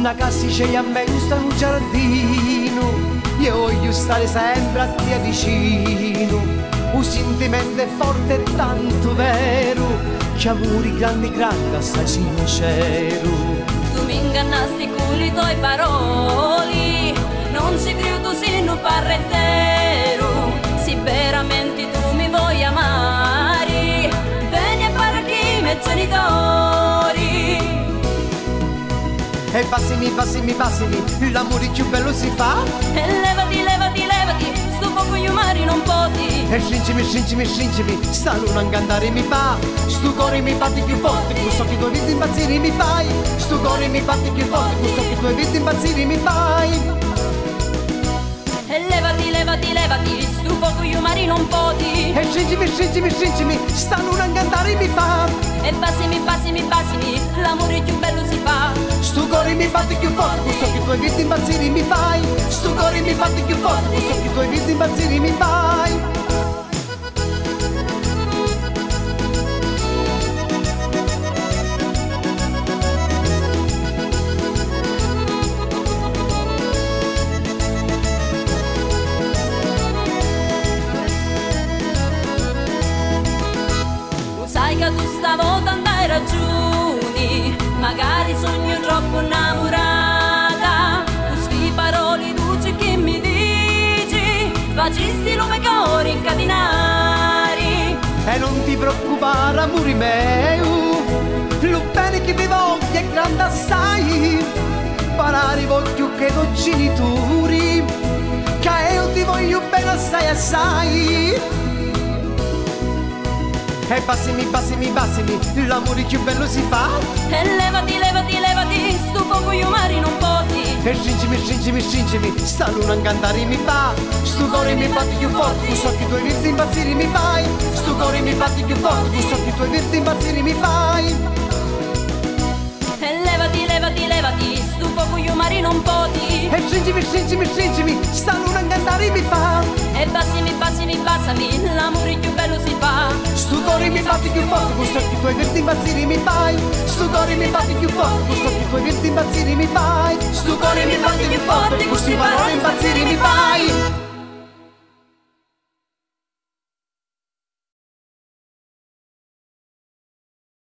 una casticella a me sta in un giardino, io voglio stare sempre a te vicino. Un sentimento è forte e tanto vero, che amori grandi grandi assai sincero. Tu mi ingannasti con le tue parole, non ci credo tu sei un parrettero. Se veramente tu mi vuoi amare, vieni a fare che i miei genitori. E passimi, passimi, passimi, l'amore più bello si fa. E levati, levati, levati, sto fuoco io mari non poti. E stringimi, stringimi, stringimi, sta luna a cantare mi fa. Sto cuore mi fatti più forte, questo che tu hai visto impazzire mi fai. Sto cuore mi fatti più forte, questo che tu hai visto impazzire mi fai. E levati, levati, levati, sto fuoco io mari non poti. E stringimi, stringimi, stringimi, sta luna a cantare mi fa. E passimi, passimi, passimi, l'amore più bello si fa. Sto cuore mi fatti più forte, questo che tu hai visto impazzire mi fai. Sto cuore mi fatti più forte, questo che tu hai visto impazzire mi fai. Sai che tu stavolta andai ragioni, magari sogno troppo innamorata. Queste parole dolci che mi dici, facesti lo mio cuore incatenare. E non ti preoccupare, amore mio, lo bene che ti voglio è grande assai. Parare voglio che tu genitori, che io ti voglio bene assai assai. E passimi, passimi, passimi, l'amore più bello si fa. E levati, levati, levati, sto fuoco io mari non poti. E stringimi, stringimi, stringimi, sta luna a cantare mi fa. Sto cuore mi fatti più forte, questo che tu hai visto impazzire mi fai. Sto cuore mi fatti più forte, questo che tu hai visto impazzire mi fai. E levati, levati, levati, sto fuoco io mari non poti. E stringimi, stringimi, stringimi, sta luna a cantare mi fa. E passimi, passimi, passami, l'amore più bello si fa. Sto cuore mi fatti più forte, questo che tu hai visto impazzire mi fai. Sto cuore mi fatti più forte, questo che tu hai visto impazzire mi fai. Sto cuore mi fatti più forte, queste parole impazzire mi fai.